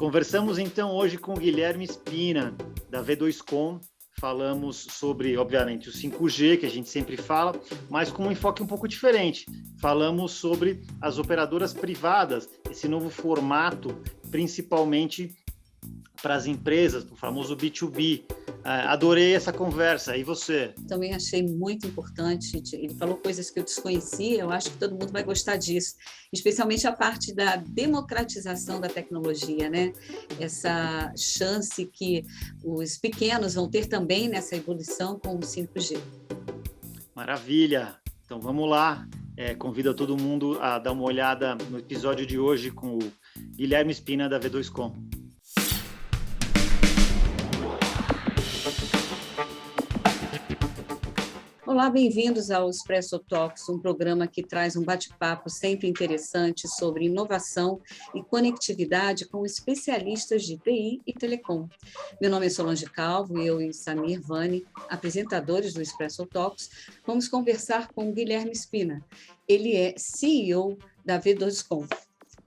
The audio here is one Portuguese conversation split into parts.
Conversamos então hoje com o Guilherme Spina, da V2Com. Falamos sobre, obviamente, o 5G, que a gente sempre fala, mas com um enfoque um pouco diferente. Falamos sobre as operadoras privadas, esse novo formato, principalmente para as empresas, o famoso B2B. Adorei essa conversa. E você? Também achei muito importante. Ele falou coisas que eu desconhecia. Eu acho que todo mundo vai gostar disso, especialmente a parte da democratização da tecnologia, né? Essa chance que os pequenos vão ter também nessa evolução com o 5G. Maravilha! Então vamos lá. Convido todo mundo a dar uma olhada no episódio de hoje com o Guilherme Spina, da V2Com. Olá, bem-vindos ao Expresso Talks, um programa que traz um bate-papo sempre interessante sobre inovação e conectividade com especialistas de TI e telecom. Meu nome é Solange Calvo e eu e Samir Vani, apresentadores do Expresso Talks, vamos conversar com o Guilherme Spina. Ele é CEO da V2Com.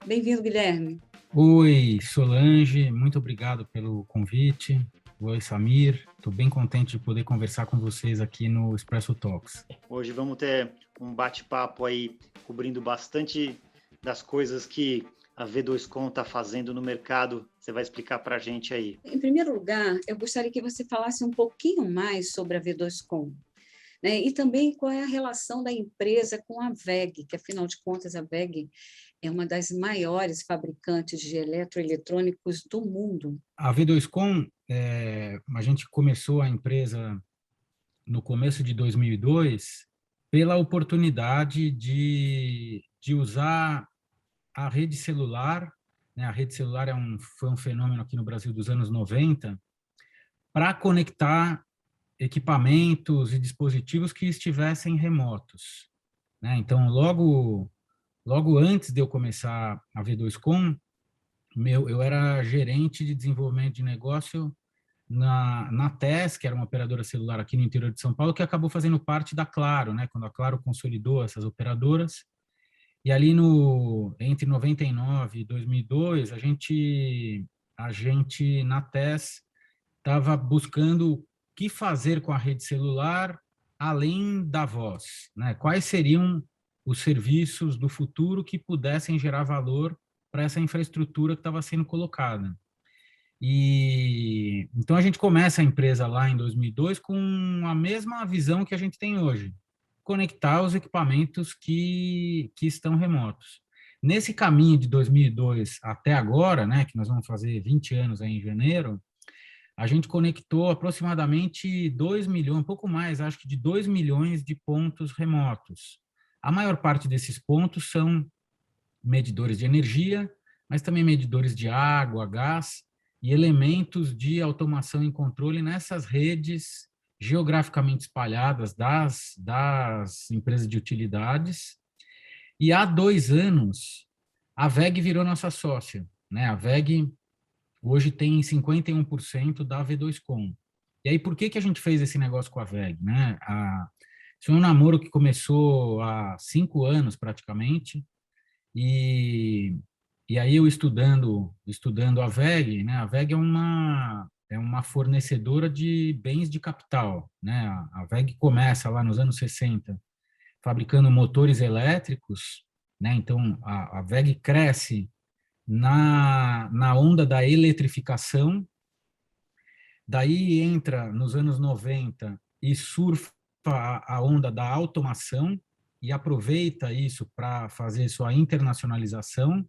Bem-vindo, Guilherme. Oi, Solange, muito obrigado pelo convite. Oi, Samir. Estou bem contente de poder conversar com vocês aqui no Expresso Talks. Hoje vamos ter um bate-papo aí, cobrindo bastante das coisas que a V2Com está fazendo no mercado. Você vai explicar para a gente aí. Em primeiro lugar, eu gostaria que você falasse um pouquinho mais sobre a V2Com, né? E também qual é a relação da empresa com a WEG, que, afinal de contas, a WEG é uma das maiores fabricantes de eletroeletrônicos do mundo. A V2Com, a gente começou a empresa no começo de 2002 pela oportunidade de usar a rede celular, né? A rede celular foi um fenômeno aqui no Brasil dos anos 90, para conectar equipamentos e dispositivos que estivessem remotos, né? Então, logo antes de eu começar a V2Com, eu era gerente de desenvolvimento de negócio na TES, que era uma operadora celular aqui no interior de São Paulo, que acabou fazendo parte da Claro, né? Quando a Claro consolidou essas operadoras. E ali entre 99 e 2002, a gente na TES estava buscando o que fazer com a rede celular além da voz, né? Quais seriam os serviços do futuro que pudessem gerar valor para essa infraestrutura que estava sendo colocada. E então a gente começa a empresa lá em 2002 com a mesma visão que a gente tem hoje: conectar os equipamentos que estão remotos. Nesse caminho de 2002 até agora, né, que nós vamos fazer 20 anos aí em janeiro, a gente conectou aproximadamente 2 milhões, um pouco mais, acho que de 2 milhões de pontos remotos. A maior parte desses pontos são medidores de energia, mas também medidores de água, gás e elementos de automação e controle nessas redes geograficamente espalhadas das empresas de utilidades. E há 2 anos, a WEG virou nossa sócia, né? A WEG hoje tem 51% da V2Com. E aí, por que a gente fez esse negócio com a WEG, né? Isso é um namoro que começou há 5 anos, praticamente, e aí eu estudando a WEG, né? A WEG é uma fornecedora de bens de capital, né? A WEG começa lá nos anos 60 fabricando motores elétricos, né? Então a WEG cresce na onda da eletrificação, daí entra nos anos 90 e surfa a onda da automação e aproveita isso para fazer sua internacionalização.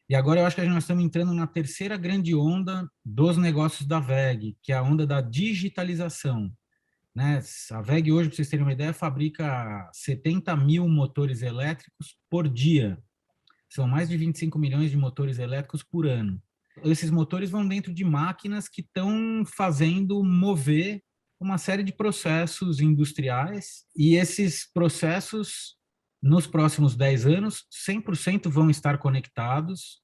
E agora eu acho que nós estamos entrando na terceira grande onda dos negócios da WEG, que é a onda da digitalização, né? A WEG hoje, para vocês terem uma ideia, fabrica 70 mil motores elétricos por dia. São mais de 25 milhões de motores elétricos por ano. Esses motores vão dentro de máquinas que estão fazendo mover uma série de processos industriais, e esses processos, nos próximos 10 anos, 100% vão estar conectados,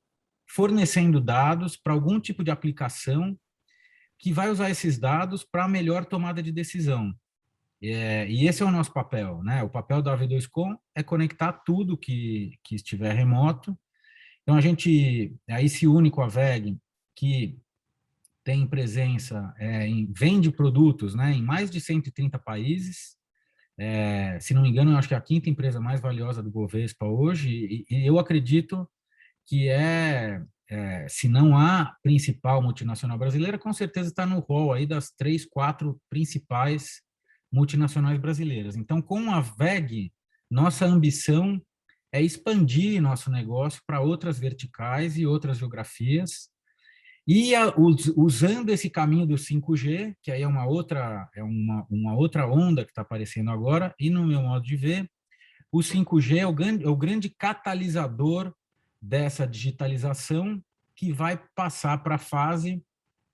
fornecendo dados para algum tipo de aplicação que vai usar esses dados para melhor tomada de decisão. E esse é o nosso papel, né? O papel da V2Com é conectar tudo que estiver remoto. Então, a gente aí se une com a WEG que tem presença, vende produtos, né, em mais de 130 países. Se não me engano, eu acho que é a quinta empresa mais valiosa do Bovespa hoje, e eu acredito que se não a principal multinacional brasileira, com certeza está no rol aí das 3, 4 principais multinacionais brasileiras. Então, com a WEG, nossa ambição é expandir nosso negócio para outras verticais e outras geografias, e usando esse caminho do 5G, que aí é uma outra onda que está aparecendo agora, e no meu modo de ver, o 5G é o grande catalisador dessa digitalização, que vai passar para a fase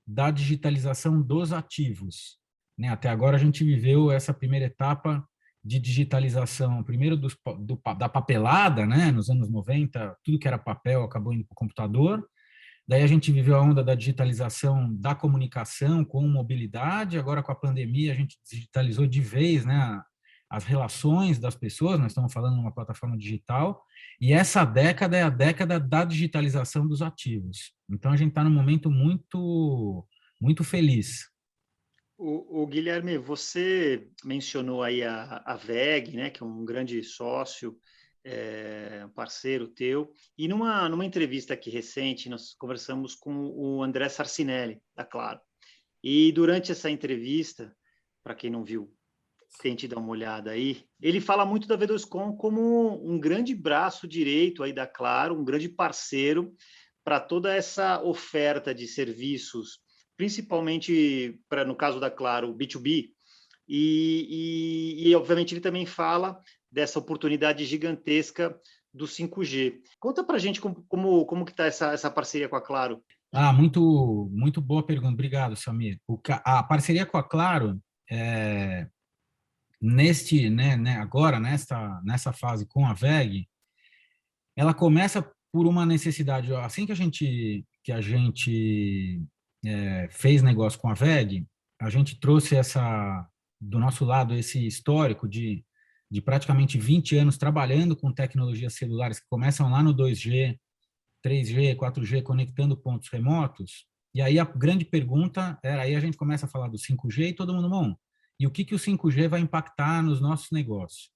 da digitalização dos ativos, né? Até agora a gente viveu essa primeira etapa de digitalização, primeiro da papelada, né? Nos anos 90, tudo que era papel acabou indo para o computador. Daí a gente viveu a onda da digitalização da comunicação com mobilidade. Agora, com a pandemia, a gente digitalizou de vez, né, as relações das pessoas. Nós estamos falando numa plataforma digital. E essa década é a década da digitalização dos ativos. Então, a gente está num momento muito, muito feliz. O Guilherme, você mencionou aí a WEG, né, que é um grande sócio, um parceiro teu, e numa entrevista aqui recente, nós conversamos com o André Sarcinelli, da Claro. E durante essa entrevista, para quem não viu, tente dar uma olhada aí, ele fala muito da V2Com como um grande braço direito aí da Claro, um grande parceiro para toda essa oferta de serviços, principalmente no caso da Claro, B2B, e obviamente ele também fala dessa oportunidade gigantesca do 5G. Conta para a gente como que está essa parceria com a Claro. Muito, muito boa pergunta. Obrigado, Samir. A parceria com a Claro, agora, nessa fase com a WEG, ela começa por uma necessidade. Assim que a gente fez negócio com a WEG, a gente trouxe do nosso lado esse histórico de praticamente 20 anos trabalhando com tecnologias celulares que começam lá no 2G, 3G, 4G, conectando pontos remotos. E aí a grande pergunta era, aí a gente começa a falar do 5G e todo mundo, bom, e o que o 5G vai impactar nos nossos negócios?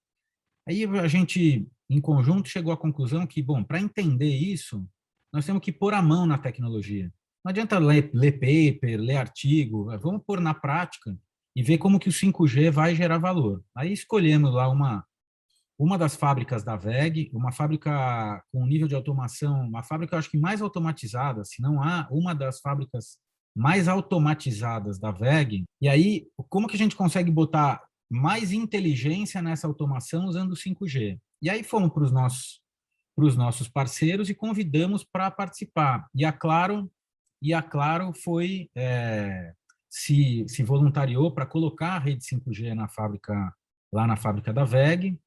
Aí a gente, em conjunto, chegou à conclusão que, bom, para entender isso, nós temos que pôr a mão na tecnologia. Não adianta ler paper, ler artigo, vamos pôr na prática e ver como que o 5G vai gerar valor. Aí escolhemos lá uma das fábricas da WEG, uma fábrica com nível de automação, uma fábrica, eu acho que mais automatizada, se não há uma das fábricas mais automatizadas da WEG. E aí, como que a gente consegue botar mais inteligência nessa automação usando o 5G? E aí fomos para os nossos parceiros e convidamos para participar. E a Claro foi se voluntariou para colocar a rede 5G lá na fábrica da WEG.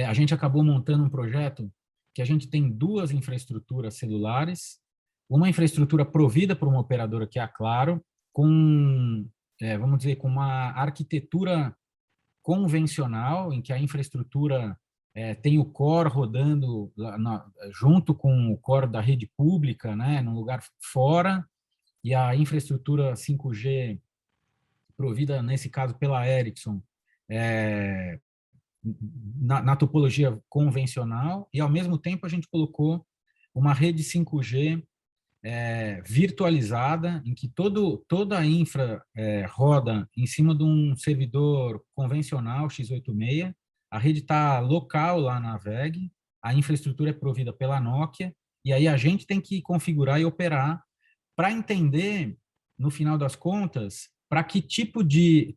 A gente acabou montando um projeto que a gente tem 2 infraestruturas celulares, uma infraestrutura provida por uma operadora, que é a Claro, vamos dizer, com uma arquitetura convencional, em que a infraestrutura tem o core rodando junto com o core da rede pública, né, num lugar fora, e a infraestrutura 5G provida, nesse caso, pela Ericsson, na topologia convencional, e, ao mesmo tempo, a gente colocou uma rede 5G virtualizada, em que toda a infra roda em cima de um servidor convencional x86, a rede está local lá na WEG, a infraestrutura é provida pela Nokia, e aí a gente tem que configurar e operar para entender, no final das contas, para que tipo de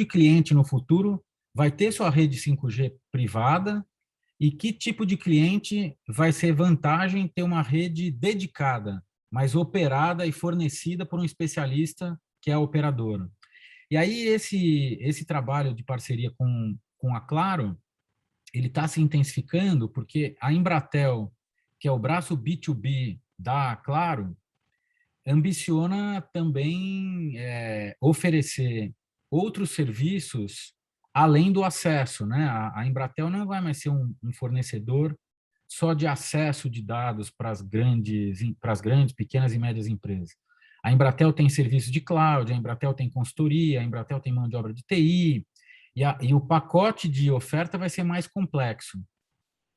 cliente no futuro vai ter sua rede 5G privada e que tipo de cliente vai ser vantagem ter uma rede dedicada, mas operada e fornecida por um especialista que é a operadora. E aí esse trabalho de parceria com a Claro, ele está se intensificando porque a Embratel, que é o braço B2B da Claro, ambiciona também oferecer outros serviços além do acesso, né? A Embratel não vai mais ser um fornecedor só de acesso de dados para as grandes, pequenas e médias empresas. A Embratel tem serviços de cloud, a Embratel tem consultoria, a Embratel tem mão de obra de TI, e o pacote de oferta vai ser mais complexo.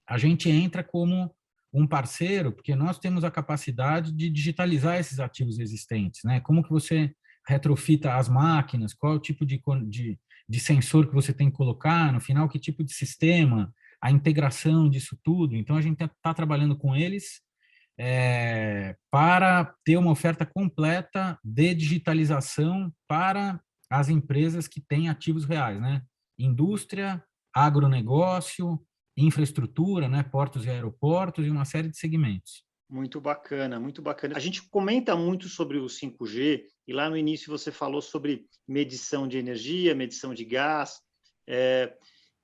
A gente entra como um parceiro, porque nós temos a capacidade de digitalizar esses ativos existentes, né? Como que você retrofita as máquinas, qual é o tipo de sensor que você tem que colocar, no final, que tipo de sistema, a integração disso tudo. Então, a gente está trabalhando com eles para ter uma oferta completa de digitalização para as empresas que têm ativos reais, né? Indústria, agronegócio, infraestrutura, né? Portos e aeroportos e uma série de segmentos. Muito bacana, muito bacana. A gente comenta muito sobre o 5G e lá no início você falou sobre medição de energia, medição de gás,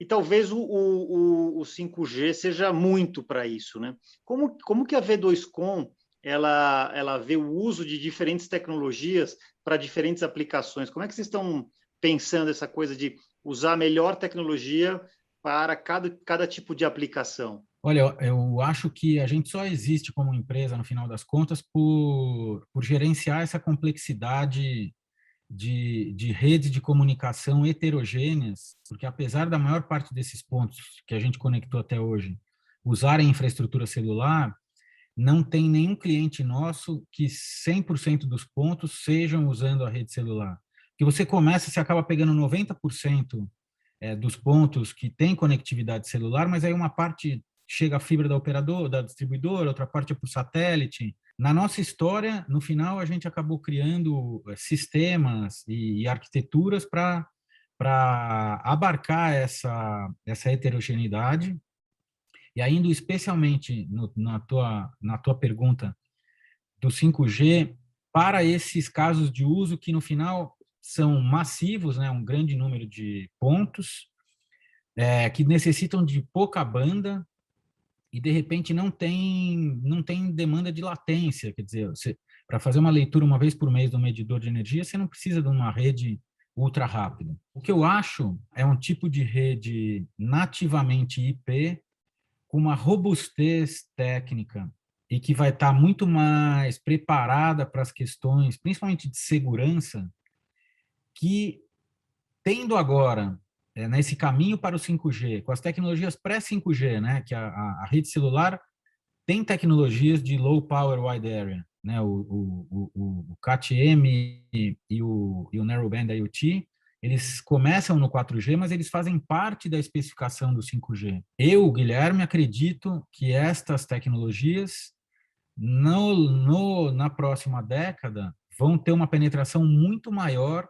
e talvez o 5G seja muito para isso, né? Como que a V2Com ela vê o uso de diferentes tecnologias para diferentes aplicações? Como é que vocês estão pensando essa coisa de usar a melhor tecnologia para cada tipo de aplicação? Olha, eu acho que a gente só existe como empresa, no final das contas, por gerenciar essa complexidade de redes de comunicação heterogêneas, porque apesar da maior parte desses pontos que a gente conectou até hoje usarem infraestrutura celular, não tem nenhum cliente nosso que 100% dos pontos sejam usando a rede celular. Que você começa, você acaba pegando 90% dos pontos que tem conectividade celular, mas aí uma parte chega a fibra da operadora, da distribuidora, outra parte é por satélite. Na nossa história, no final, a gente acabou criando sistemas e arquiteturas para abarcar essa heterogeneidade. E ainda especialmente na tua pergunta do 5G, para esses casos de uso que, no final, são massivos, né, um grande número de pontos, que necessitam de pouca banda, e de repente não tem demanda de latência, quer dizer, para fazer uma leitura uma vez por mês do medidor de energia, você não precisa de uma rede ultra rápida. O que eu acho é um tipo de rede nativamente IP com uma robustez técnica e que vai estar muito mais preparada para as questões, principalmente de segurança, que tendo agora nesse caminho para o 5G, com as tecnologias pré-5G, né, que a rede celular tem tecnologias de low power wide area, né, o CAT-M e o Narrowband IoT, eles começam no 4G, mas eles fazem parte da especificação do 5G. Eu, Guilherme, acredito que estas tecnologias, na próxima década, vão ter uma penetração muito maior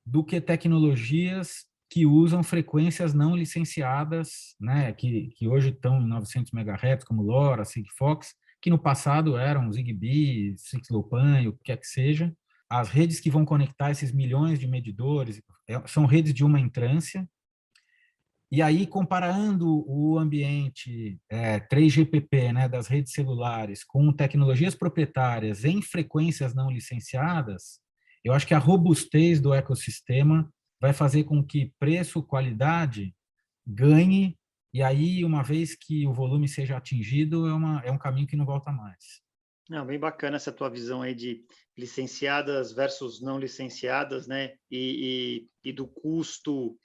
do que tecnologias que usam frequências não licenciadas, né, que hoje estão em 900 MHz, como LoRa, Sigfox, que no passado eram Zigbee, 6LoWPAN, o que quer que seja. As redes que vão conectar esses milhões de medidores são redes de uma entrância. E aí, comparando o ambiente 3GPP, né, das redes celulares com tecnologias proprietárias em frequências não licenciadas, eu acho que a robustez do ecossistema vai fazer com que preço, qualidade ganhe, e aí, uma vez que o volume seja atingido, é um caminho que não volta mais. Não, bem bacana essa tua visão aí de licenciadas versus não licenciadas, né? E do custo,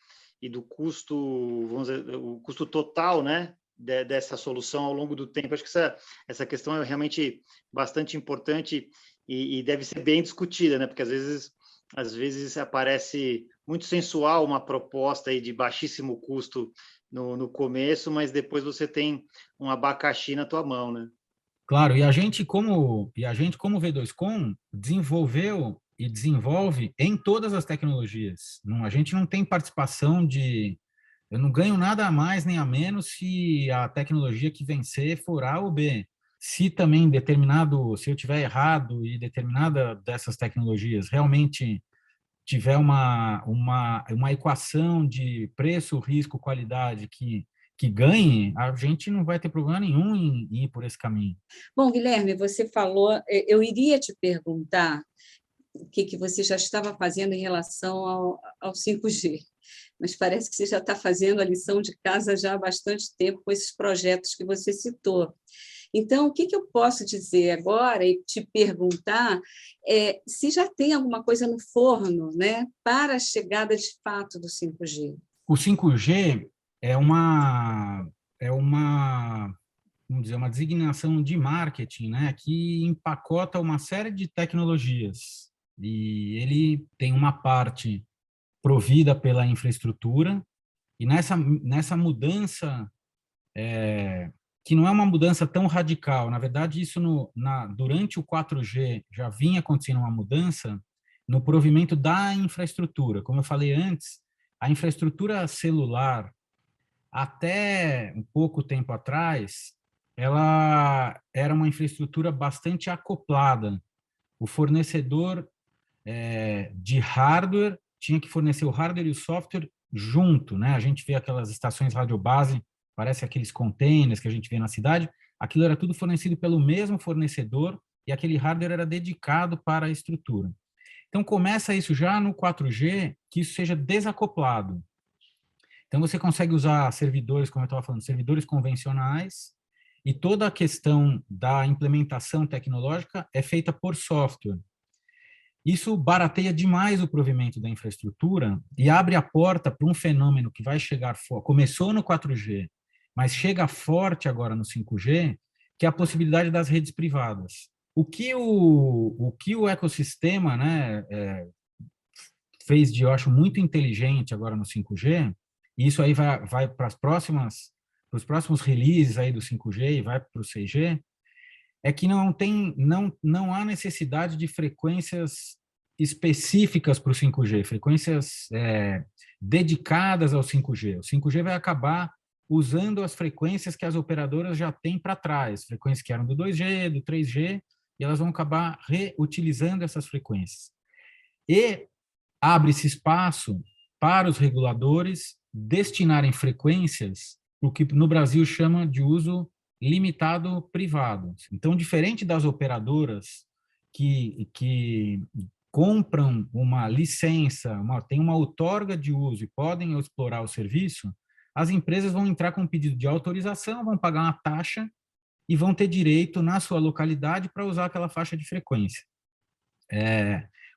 vamos dizer, o custo total, né? Dessa solução ao longo do tempo. Acho que essa questão é realmente bastante importante e deve ser bem discutida, né? Porque às vezes aparece muito sensual uma proposta aí de baixíssimo custo no começo, mas depois você tem um abacaxi na tua mão, né? Claro, e a gente como V2Com desenvolveu e desenvolve em todas as tecnologias. A gente não tem participação eu não ganho nada a mais nem a menos se a tecnologia que vencer for A ou B. Se também se eu tiver errado e determinada dessas tecnologias realmente tiver uma equação de preço, risco, qualidade que ganhe, a gente não vai ter problema nenhum em ir por esse caminho. Bom, Guilherme, você falou, eu iria te perguntar o que você já estava fazendo em relação ao 5G. mas parece que você já está fazendo a lição de casa já há bastante tempo com esses projetos que você citou. Então, o que eu posso dizer agora e te perguntar é se já tem alguma coisa no forno, né, para a chegada de fato do 5G. O 5G é uma, vamos dizer, uma designação de marketing, né, que empacota uma série de tecnologias. E ele tem uma parte provida pela infraestrutura, e nessa mudança, que não é uma mudança tão radical, na verdade, isso durante o 4G já vinha acontecendo uma mudança no provimento da infraestrutura. Como eu falei antes, a infraestrutura celular, até um pouco tempo atrás, ela era uma infraestrutura bastante acoplada. O fornecedor de hardware tinha que fornecer o hardware e o software junto, né? A gente vê aquelas estações radiobase, parece aqueles containers que a gente vê na cidade, aquilo era tudo fornecido pelo mesmo fornecedor e aquele hardware era dedicado para a estrutura. Então, começa isso já no 4G, que isso seja desacoplado. Então, você consegue usar servidores, como eu estava falando, servidores convencionais, e toda a questão da implementação tecnológica é feita por software. Isso barateia demais o provimento da infraestrutura e abre a porta para um fenômeno que vai chegar forte. Começou no 4G, mas chega forte agora no 5G, que é a possibilidade das redes privadas. O que o ecossistema, né, fez de, eu acho, muito inteligente agora no 5G, e isso aí vai para os próximos releases aí do 5G e vai para o 6G, é que não há necessidade de frequências específicas para o 5G, frequências dedicadas ao 5G. O 5G vai acabar usando as frequências que as operadoras já têm para trás, frequências que eram do 2G, do 3G, e elas vão acabar reutilizando essas frequências. E abre-se espaço para os reguladores destinarem frequências, o que no Brasil chama de uso limitado privado. Então, diferente das operadoras que compram uma licença, tem uma outorga de uso e podem explorar o serviço, as empresas vão entrar com um pedido de autorização, vão pagar uma taxa e vão ter direito na sua localidade para usar aquela faixa de frequência.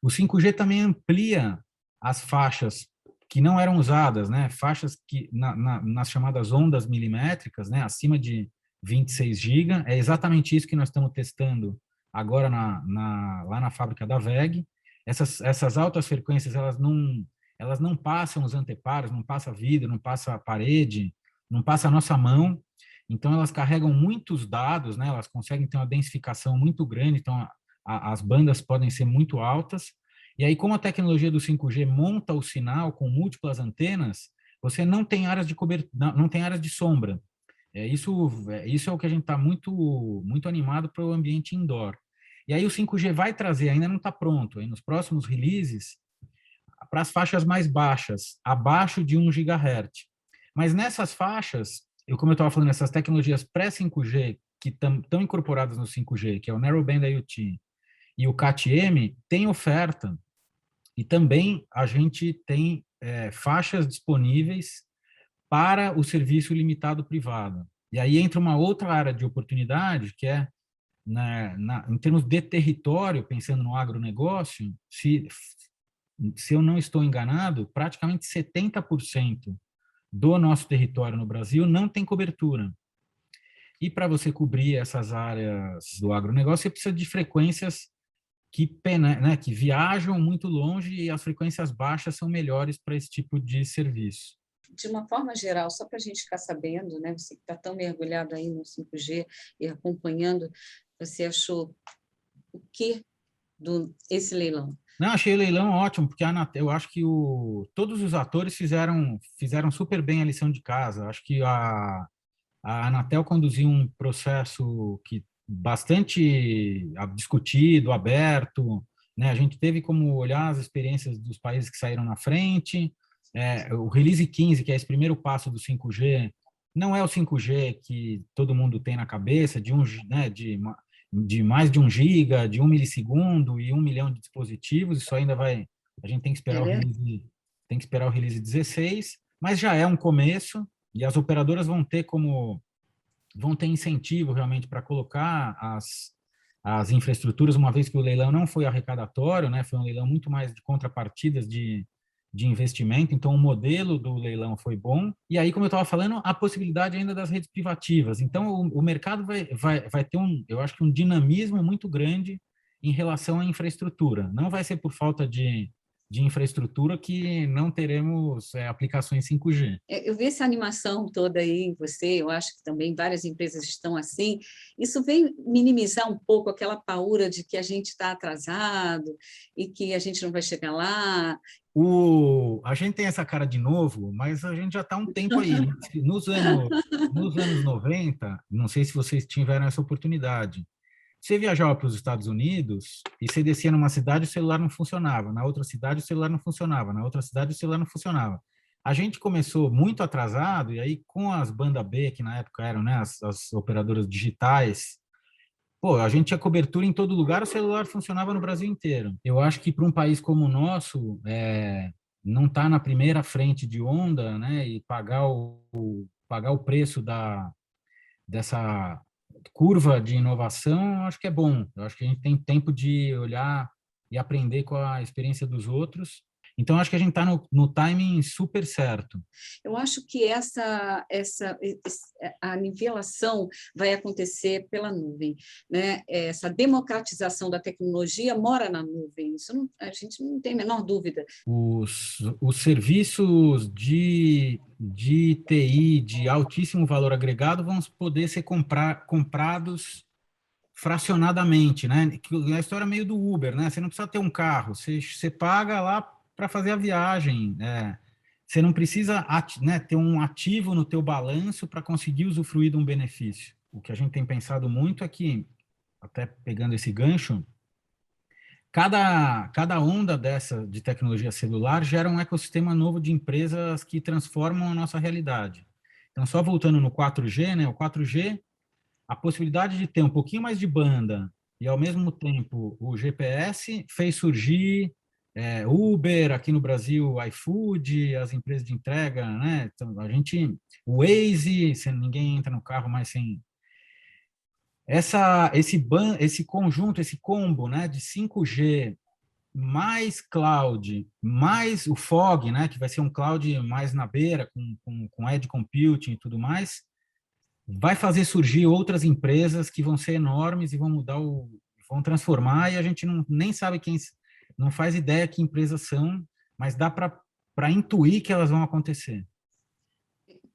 O 5G também amplia as faixas que não eram usadas, né? Faixas que nas chamadas ondas milimétricas, né? Acima de 26 GB, é exatamente isso que nós estamos testando agora lá na fábrica da WEG. Essas altas frequências, elas não passam os anteparos, não passa vidro, não passa a parede, não passa a nossa mão, então elas carregam muitos dados, né? Elas conseguem ter uma densificação muito grande, então as bandas podem ser muito altas, e aí como a tecnologia do 5G monta o sinal com múltiplas antenas, você não tem áreas de cobertura, não tem áreas de sombra. Isso é o que a gente está muito, muito animado para o ambiente indoor. E aí o 5G vai trazer, ainda não está pronto, aí nos próximos releases, para as faixas mais baixas, abaixo de 1 GHz. Mas nessas faixas, como eu estava falando, essas tecnologias pré-5G que estão incorporadas no 5G, que é o Narrowband IoT e o CAT-M, tem oferta. E também a gente tem faixas disponíveis para o serviço limitado privado. E aí entra uma outra área de oportunidade, que é, em termos de território, pensando no agronegócio, se eu não estou enganado, praticamente 70% do nosso território no Brasil não tem cobertura. E para você cobrir essas áreas do agronegócio, você precisa de frequências que viajam muito longe, e as frequências baixas são melhores para esse tipo de serviço. De uma forma geral, só para a gente ficar sabendo, né, você que está tão mergulhado aí no 5G e acompanhando, você achou o que esse leilão? Não, achei o leilão ótimo, porque eu acho que todos os atores fizeram super bem a lição de casa. Acho que a Anatel conduziu um processo bastante discutido, aberto, né? A gente teve como olhar as experiências dos países que saíram na frente. O Release 15, que é esse primeiro passo do 5G, não é o 5G que todo mundo tem na cabeça, de mais de 1 giga, de 1 milissegundo e 1 milhão de dispositivos. Isso ainda a gente tem que esperar o Release tem que esperar o release 16, mas já é um começo, e as operadoras vão ter incentivo realmente para colocar as infraestruturas, uma vez que o leilão não foi arrecadatório, né, foi um leilão muito mais de contrapartidas de investimento, então o modelo do leilão foi bom. E aí, como eu estava falando, a possibilidade ainda das redes privativas. Então, o mercado vai ter eu acho que um dinamismo muito grande em relação à infraestrutura. Não vai ser por falta de infraestrutura que não teremos aplicações 5G. Eu vi essa animação toda aí em você, eu acho que também várias empresas estão assim. Isso vem minimizar um pouco aquela paura de que a gente está atrasado e que a gente não vai chegar lá. A gente tem essa cara de novo, mas a gente já está há um tempo aí. Nos anos 90, não sei se vocês tiveram essa oportunidade. Você viajava para os Estados Unidos e você descia numa cidade, o celular não funcionava. Na outra cidade, o celular não funcionava. Na outra cidade, o celular não funcionava. A gente começou muito atrasado, e aí com as banda B, que na época eram, né, as operadoras digitais, pô, a gente tinha cobertura em todo lugar, o celular funcionava no Brasil inteiro. Eu acho que para um país como o nosso, não estar na primeira frente de onda, né, e pagar o preço dessa curva de inovação, eu acho que é bom. Eu acho que a gente tem tempo de olhar e aprender com a experiência dos outros. Então, acho que a gente está no timing super certo. Eu acho que a nivelação vai acontecer pela nuvem, né? Essa democratização da tecnologia mora na nuvem, a gente não tem a menor dúvida. Os serviços de TI de altíssimo valor agregado vão poder ser comprados fracionadamente, né? É a história meio do Uber, né? Você não precisa ter um carro, você paga lá para fazer a viagem, né? Você não precisa, né, ter um ativo no teu balanço para conseguir usufruir de um benefício. O que a gente tem pensado muito é que, até pegando esse gancho, cada onda dessa de tecnologia celular gera um ecossistema novo de empresas que transformam a nossa realidade. Então, só voltando no 4G, né? O 4G, a possibilidade de ter um pouquinho mais de banda e, ao mesmo tempo, o GPS fez surgir Uber, aqui no Brasil, iFood, as empresas de entrega, né? Então, o Waze, ninguém entra no carro mais sem... Esse conjunto, esse combo, né, de 5G mais cloud, mais o fog, né, que vai ser um cloud mais na beira, com edge computing e tudo mais, vai fazer surgir outras empresas que vão ser enormes e vão vão transformar, e a gente nem sabe não faz ideia que empresas são, mas dá para intuir que elas vão acontecer.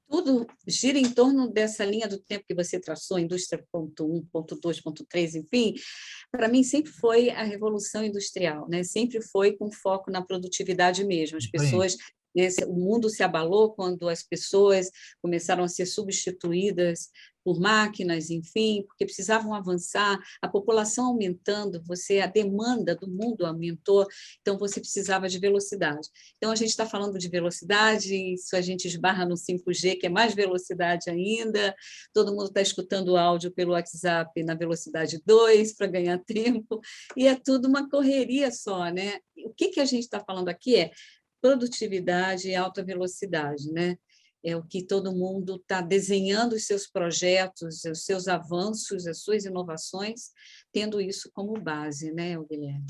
Tudo gira em torno dessa linha do tempo que você traçou, indústria 1.1, 2, 3, enfim. Para mim, sempre foi a revolução industrial, né? Sempre foi com foco na produtividade mesmo. As pessoas, né, o mundo se abalou quando as pessoas começaram a ser substituídas por máquinas, enfim, porque precisavam avançar, a população aumentando, a demanda do mundo aumentou, então você precisava de velocidade. Então, a gente está falando de velocidade, isso a gente esbarra no 5G, que é mais velocidade ainda, todo mundo está escutando o áudio pelo WhatsApp na velocidade 2 para ganhar tempo, e é tudo uma correria só, né? O que a gente está falando aqui é produtividade e alta velocidade, né? É o que todo mundo está desenhando os seus projetos, os seus avanços, as suas inovações, tendo isso como base, né, Guilherme?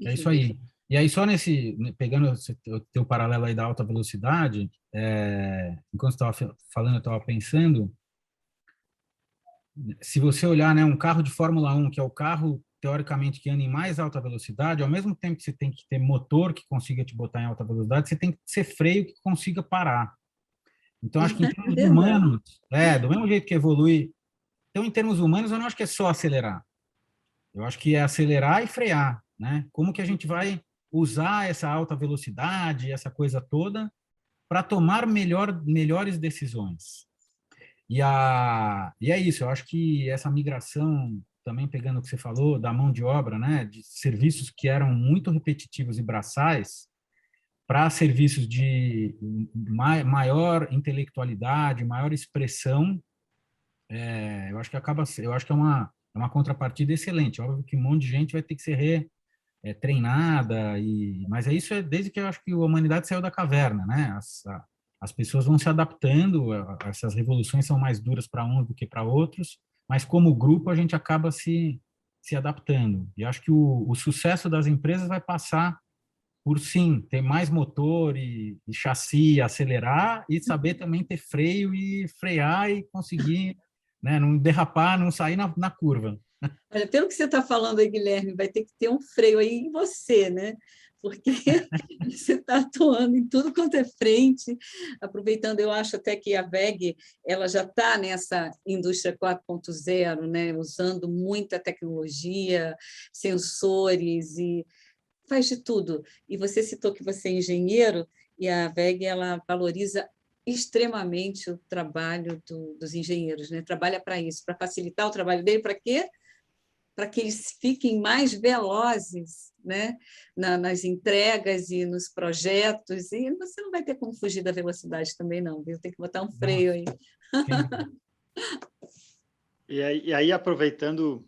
É isso aí. E aí, só pegando o teu paralelo aí da alta velocidade, enquanto você estava falando, eu estava pensando, se você olhar, né, um carro de Fórmula 1, que é o carro, teoricamente, que anda em mais alta velocidade, ao mesmo tempo que você tem que ter motor que consiga te botar em alta velocidade, você tem que ser freio que consiga parar. Então, acho que em termos humanos, do mesmo jeito que evolui. Então, em termos humanos, eu não acho que é só acelerar. Eu acho que é acelerar e frear, né? Como que a gente vai usar essa alta velocidade, essa coisa toda, para tomar melhores decisões. E é isso, eu acho que essa migração, também pegando o que você falou, da mão de obra, né? De serviços que eram muito repetitivos e braçais, para serviços de maior intelectualidade, maior expressão, eu acho que é uma contrapartida excelente. Óbvio que um monte de gente vai ter que ser treinada, mas isso é desde que eu acho que a humanidade saiu da caverna, né? As pessoas vão se adaptando, essas revoluções são mais duras para uns do que para outros, mas como grupo a gente acaba se adaptando. E acho que o sucesso das empresas vai passar por, sim, ter mais motor e chassi, acelerar, e saber também ter freio e frear e conseguir, né, não derrapar, não sair na curva. Olha, pelo que você está falando aí, Guilherme, vai ter que ter um freio aí em você, né? Porque você está atuando em tudo quanto é frente, aproveitando, eu acho até que a WEG ela já está nessa indústria 4.0, né? Usando muita tecnologia, sensores, e faz de tudo. E você citou que você é engenheiro, e a WEG ela valoriza extremamente o trabalho dos engenheiros, né? Trabalha para isso, para facilitar o trabalho dele, para quê? Para que eles fiquem mais velozes, né? Nas entregas e nos projetos, e você não vai ter como fugir da velocidade também, não, viu? Tem que botar um freio aí. E aí aproveitando,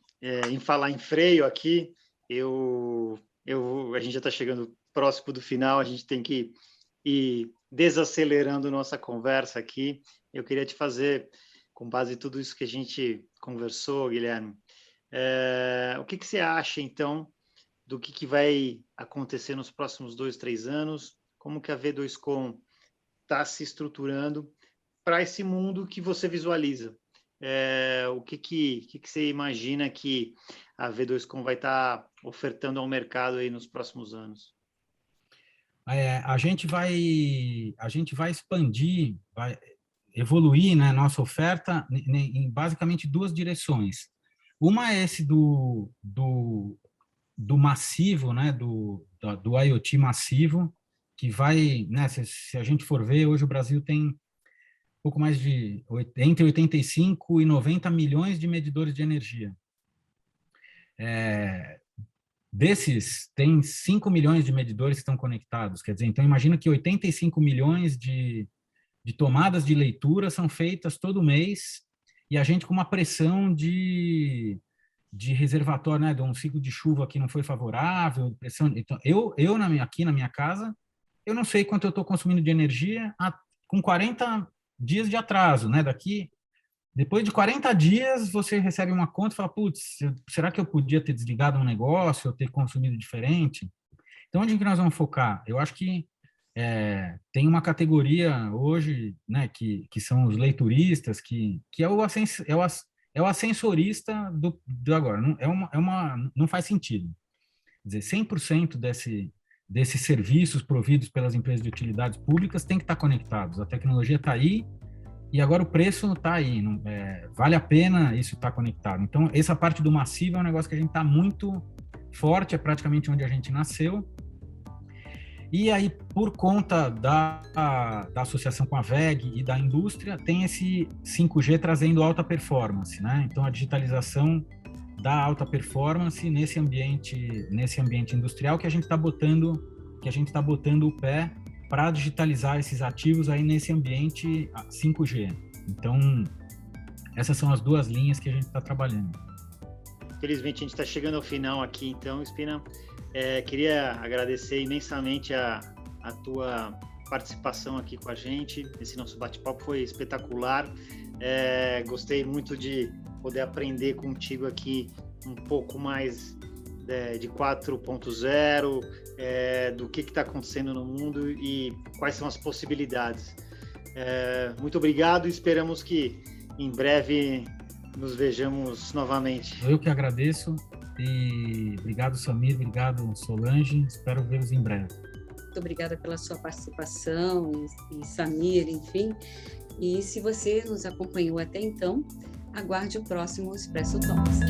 em falar em freio aqui, a gente já está chegando próximo do final, a gente tem que ir desacelerando nossa conversa aqui. Eu queria te fazer, com base em tudo isso que a gente conversou, Guilherme, o que você acha, então, do que vai acontecer nos próximos 2, 3 anos? Como que a V2Com está se estruturando para esse mundo que você visualiza? O que você imagina que a V2Com vai estar ofertando ao mercado aí nos próximos anos? A gente vai expandir, vai evoluir, né, nossa oferta em basicamente 2 direções. Uma é esse do massivo, né, do IoT massivo, que vai, né, se a gente for ver, hoje o Brasil tem pouco mais de entre 85 e 90 milhões de medidores de energia. Desses, tem 5 milhões de medidores que estão conectados, quer dizer, então imagina que 85 milhões de tomadas de leitura são feitas todo mês, e a gente com uma pressão de reservatório, né, de um ciclo de chuva que não foi favorável, pressão. Então, aqui na minha casa, eu não sei quanto eu estou consumindo de energia com 40 dias de atraso, né? Depois de 40 dias, você recebe uma conta e fala, putz, será que eu podia ter desligado um negócio ou ter consumido diferente? Então, onde que nós vamos focar? Eu acho que tem uma categoria hoje, né, que são os leituristas, que é o ascensorista do agora. Não faz sentido. Quer dizer, 100% desses serviços providos pelas empresas de utilidades públicas tem que estar conectados. A tecnologia está aí e agora o preço está aí. Vale a pena isso estar conectado. Então, essa parte do massivo é um negócio que a gente está muito forte, é praticamente onde a gente nasceu. E aí, por conta da associação com a WEG e da indústria, tem esse 5G trazendo alta performance, né? Então, a digitalização da alta performance nesse ambiente industrial que a gente está botando o pé para digitalizar esses ativos aí nesse ambiente 5G. Então, essas são as 2 linhas que a gente está trabalhando. Felizmente, a gente está chegando ao final aqui, então, Spina. Queria agradecer imensamente a tua participação aqui com a gente. Esse nosso bate-papo foi espetacular. Gostei muito de poder aprender contigo aqui um pouco mais de 4.0, do que está acontecendo no mundo e quais são as possibilidades. Muito obrigado e esperamos que em breve nos vejamos novamente. Eu que agradeço. E obrigado, Samir, obrigado, Solange, espero vê-los em breve. Muito obrigada pela sua participação, e Samir, enfim. E se você nos acompanhou até então, aguarde o próximo Expresso Talks.